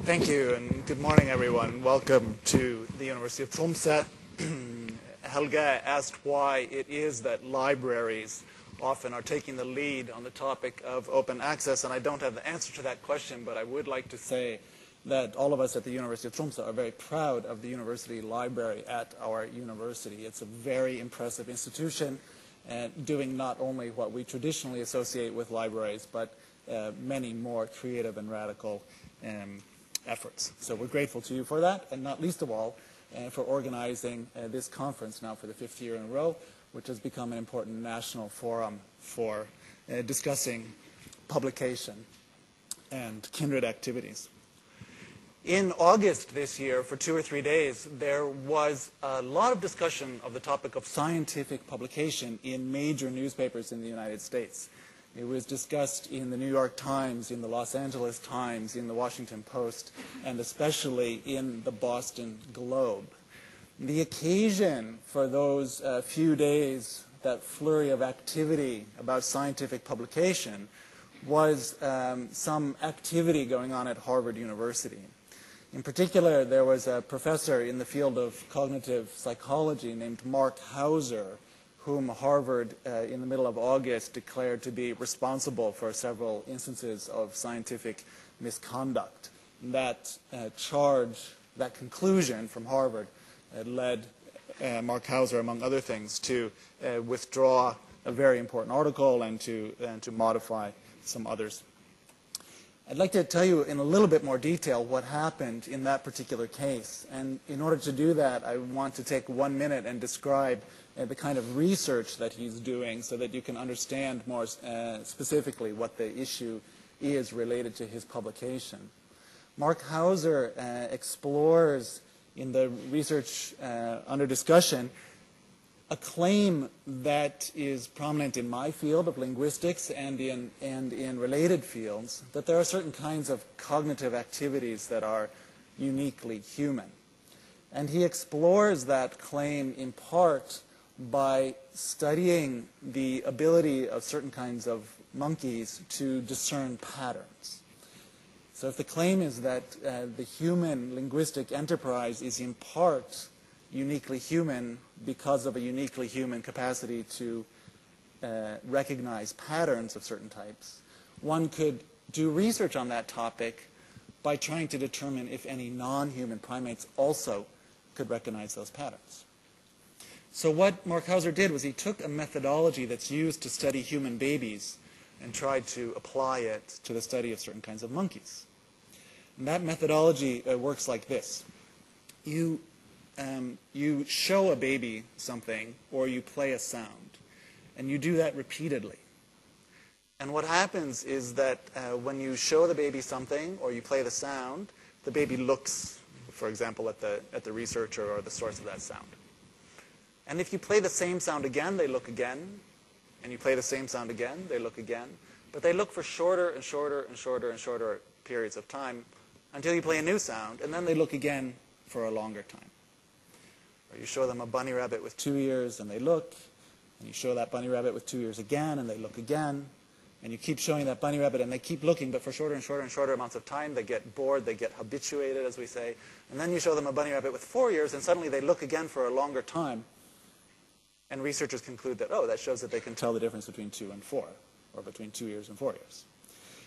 Thank you, and good morning, everyone. Welcome to the University of Tromsø. Helge asked why it is that libraries often are taking the lead on the topic of open access, and I don't have the answer to that question, but I would like to say that all of us at the University of Tromsø are very proud of the university library at our university. It's a very impressive institution, doing not only what we traditionally associate with libraries, but many more creative and radical efforts. So we're grateful to you for that, and not least of all for organizing this conference now for the 5th year in a row, which has become an important national forum for discussing publication and kindred activities. In August this year, for 2 or 3 days, there was a lot of discussion of the topic of scientific publication in major newspapers in the United States. It was discussed in the New York Times, in the Los Angeles Times, in the Washington Post, and especially in the Boston Globe. The occasion for those few days, that flurry of activity about scientific publication, was some activity going on at Harvard University. In particular, there was a professor in the field of cognitive psychology named Mark Hauser, whom Harvard, in the middle of August, declared to be responsible for several instances of scientific misconduct. That charge, that conclusion from Harvard, led Mark Hauser, among other things, to withdraw a very important article and to modify some others. I'd like to tell you in a little bit more detail what happened in that particular case. And in order to do that, I want to take 1 minute and describe the kind of research that he's doing so that you can understand more specifically what the issue is related to his publication. Mark Hauser explores in the research under discussion a claim that is prominent in my field of linguistics and in related fields, that there are certain kinds of cognitive activities that are uniquely human. And he explores that claim in part by studying the ability of certain kinds of monkeys to discern patterns. So if the claim is that the human linguistic enterprise is in part uniquely human because of a uniquely human capacity to recognize patterns of certain types, one could do research on that topic by trying to determine if any non-human primates also could recognize those patterns. So what Mark Hauser did was he took a methodology that's used to study human babies and tried to apply it to the study of certain kinds of monkeys. And that methodology works like this. You show a baby something or you play a sound, and you do that repeatedly. And what happens is that when you show the baby something or you play the sound, the baby looks, for example, at the researcher or the source of that sound. And if you play the same sound again, they look again. And you play the same sound again, they look again. But they look for shorter and shorter and shorter and shorter periods of time until you play a new sound, and then they look again for a longer time. Or you show them a bunny rabbit with 2 ears, and they look. And you show that bunny rabbit with 2 ears again, and they look again. And you keep showing that bunny rabbit, and they keep looking, but for shorter and shorter and shorter amounts of time. They get bored, they get habituated, as we say. And then you show them a bunny rabbit with 4 ears, and suddenly they look again for a longer time. And researchers conclude that, that shows that they can tell the difference between 2 and 4, or between 2 ears and 4 ears.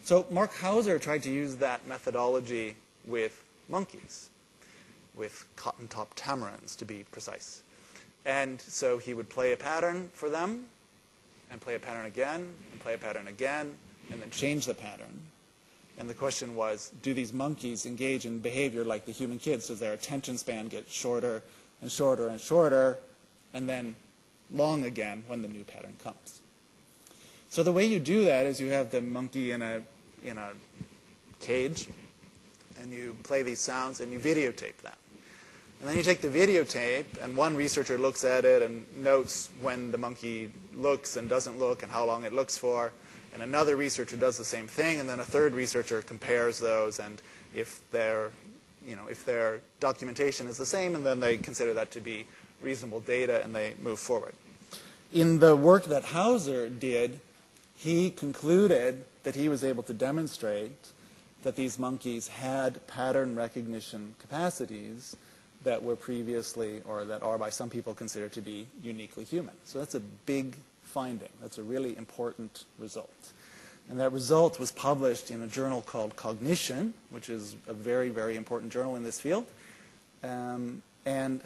So Mark Hauser tried to use that methodology with monkeys, with cotton-top tamarins, to be precise. And so he would play a pattern for them, and play a pattern again, and play a pattern again, and then change the pattern. And the question was, do these monkeys engage in behavior like the human kids? Does their attention span get shorter and shorter and shorter, and then long again when the new pattern comes? So the way you do that is you have the monkey in a cage, and you play these sounds, and you videotape them. And then you take the videotape, and one researcher looks at it and notes when the monkey looks and doesn't look and how long it looks for. And another researcher does the same thing, and then a third researcher compares those, and if their documentation is the same, and then they consider that to be reasonable data, and they move forward. In the work that Hauser did, he concluded that he was able to demonstrate that these monkeys had pattern recognition capacities that were previously, or that are by some people considered to be uniquely human. So that's a big finding. That's a really important result. And that result was published in a journal called Cognition, which is a very, very important journal in this field, and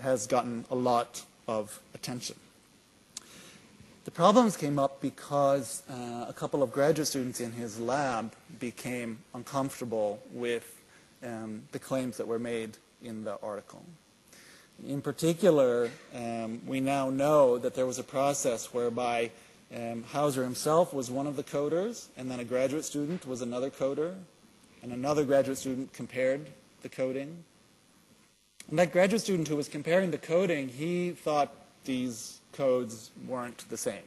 has gotten a lot of attention. The problems came up because a couple of graduate students in his lab became uncomfortable with the claims that were made in the article. In particular, we now know that there was a process whereby Hauser himself was one of the coders, and then a graduate student was another coder, and another graduate student compared the coding. And that graduate student who was comparing the coding, he thought these codes weren't the same.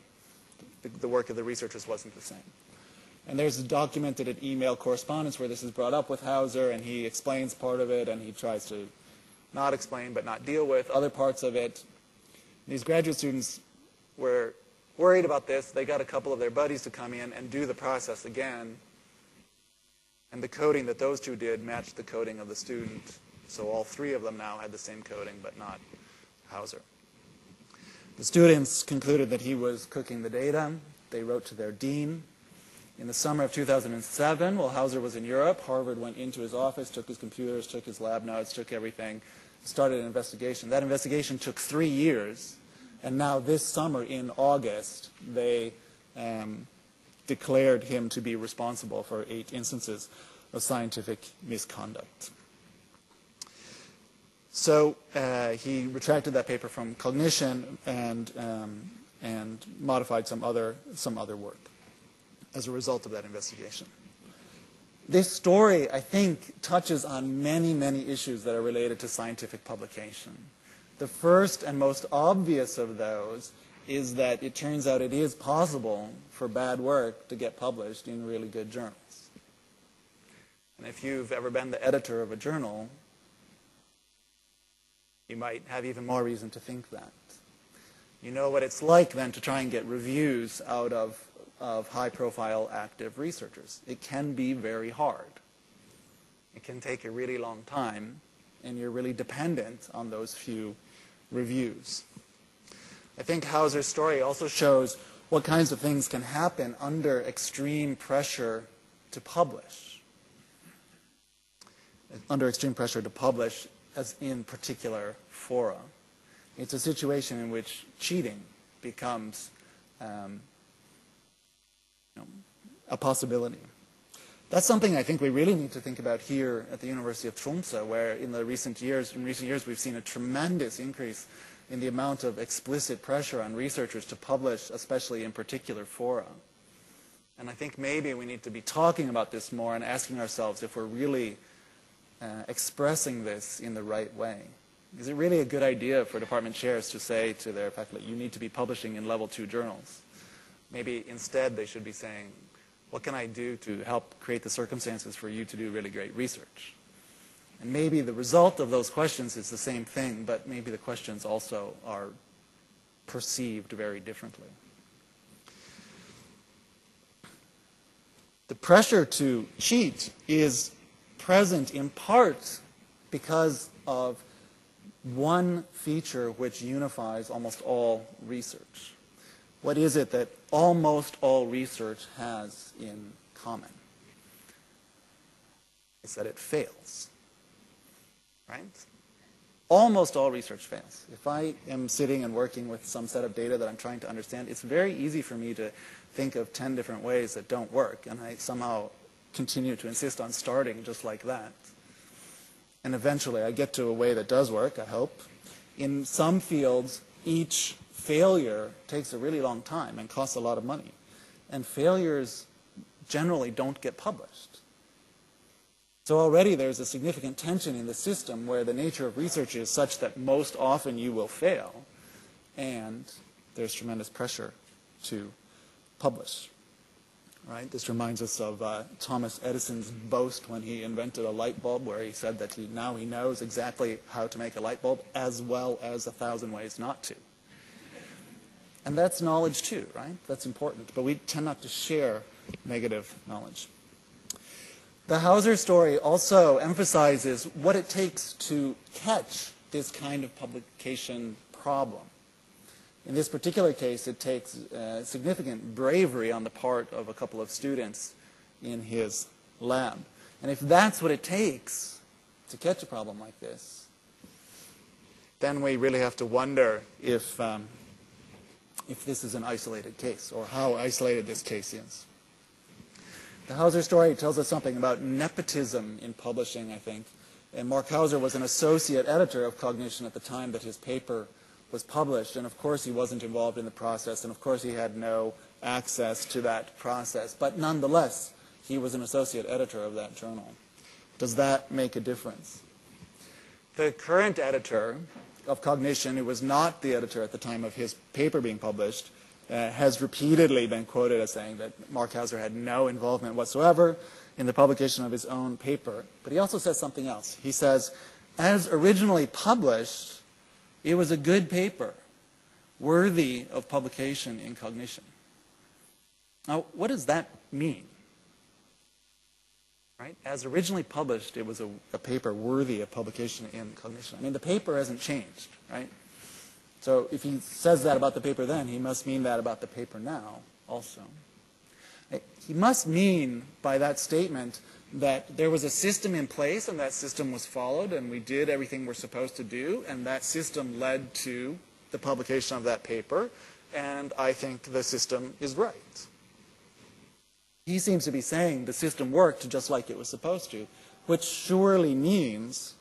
The work of the researchers wasn't the same. And there's a documented email correspondence where this is brought up with Hauser, and he explains part of it, and he tries to not explain but not deal with other parts of it. These graduate students were worried about this. They got a couple of their buddies to come in and do the process again. And the coding that those two did matched the coding of the student. So all three of them now had the same coding, but not Hauser. The students concluded that he was cooking the data. They wrote to their dean. In the summer of 2007, while Hauser was in Europe, Harvard went into his office, took his computers, took his lab notes, took everything, started an investigation. That investigation took 3 years, and now this summer in August, they declared him to be responsible for 8 instances of scientific misconduct. So he retracted that paper from Cognition and modified some other work as a result of that investigation. This story, I think, touches on many, many issues that are related to scientific publication. The first and most obvious of those is that it turns out it is possible for bad work to get published in really good journals. And if you've ever been the editor of a journal, you might have even more reason to think that. You know what it's like then to try and get reviews out of high-profile active researchers. It can be very hard. It can take a really long time, and you're really dependent on those few reviews. I think Hauser's story also shows what kinds of things can happen under extreme pressure to publish. Under extreme pressure to publish, as in particular fora. It's a situation in which cheating becomes a possibility. That's something I think we really need to think about here at the University of Tromsø, where in recent years we've seen a tremendous increase in the amount of explicit pressure on researchers to publish, especially in particular fora. And I think maybe we need to be talking about this more and asking ourselves if we're really expressing this in the right way. Is it really a good idea for department chairs to say to their faculty, you need to be publishing in level 2 journals? Maybe instead they should be saying, what can I do to help create the circumstances for you to do really great research? And maybe the result of those questions is the same thing, but maybe the questions also are perceived very differently. The pressure to cheat is present in part because of one feature which unifies almost all research. What is it that almost all research has in common? It's that it fails, right? Almost all research fails. If I am sitting and working with some set of data that I'm trying to understand, it's very easy for me to think of 10 different ways that don't work, and I somehow continue to insist on starting just like that. And eventually I get to a way that does work, I hope. In some fields, each failure takes a really long time and costs a lot of money. And failures generally don't get published. So already there's a significant tension in the system where the nature of research is such that most often you will fail, and there's tremendous pressure to publish. Right? This reminds us of Thomas Edison's boast when he invented a light bulb, where he said that now he knows exactly how to make a light bulb as well as 1,000 ways not to. And that's knowledge too, right? That's important. But we tend not to share negative knowledge. The Hauser story also emphasizes what it takes to catch this kind of publication problem. In this particular case, it takes significant bravery on the part of a couple of students in his lab. And if that's what it takes to catch a problem like this, then we really have to wonder if this is an isolated case, or how isolated this case is. The Hauser story tells us something about nepotism in publishing, I think. And Mark Hauser was an associate editor of Cognition at the time that his paper was published, and of course he wasn't involved in the process, and of course he had no access to that process. But nonetheless, he was an associate editor of that journal. Does that make a difference? The current editor of Cognition, who was not the editor at the time of his paper being published, has repeatedly been quoted as saying that Mark Hauser had no involvement whatsoever in the publication of his own paper. But he also says something else. He says, as originally published, it was a good paper, worthy of publication in Cognition. Now, what does that mean? Right? As originally published, it was a paper worthy of publication in Cognition. I mean, the paper hasn't changed, right? So if he says that about the paper then, he must mean that about the paper now also. He must mean by that statement that there was a system in place and that system was followed and we did everything we're supposed to do, and that system led to the publication of that paper, and I think the system is right. He seems to be saying the system worked just like it was supposed to, which surely means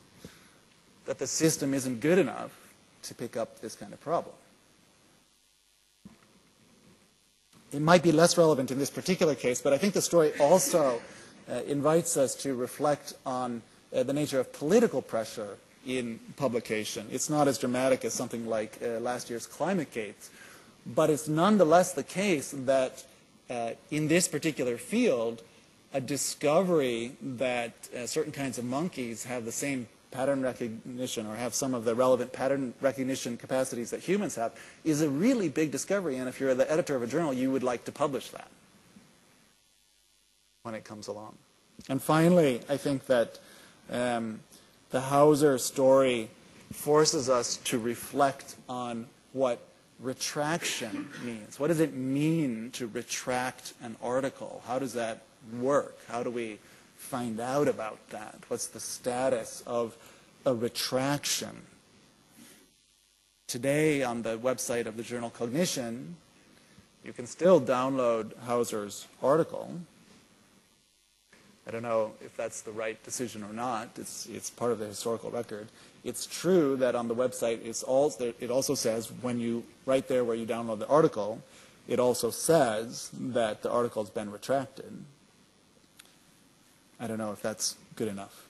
that the system isn't good enough to pick up this kind of problem. It might be less relevant in this particular case, but I think the story also invites us to reflect on the nature of political pressure in publication. It's not as dramatic as something like last year's ClimateGate, but it's nonetheless the case that in this particular field, a discovery that certain kinds of monkeys have the same pattern recognition or have some of the relevant pattern recognition capacities that humans have is a really big discovery, and if you're the editor of a journal, you would like to publish that when it comes along. And finally, I think that the Hauser story forces us to reflect on what retraction means. What does it mean to retract an article? How does that work? How do we find out about that? What's the status of a retraction? Today, on the website of the journal Cognition, you can still download Hauser's article. I don't know if that's the right decision or not. It's part of the historical record. It's true that on the website it also says, when you, right there where you download the article, it also says that the article has been retracted. I don't know if that's good enough.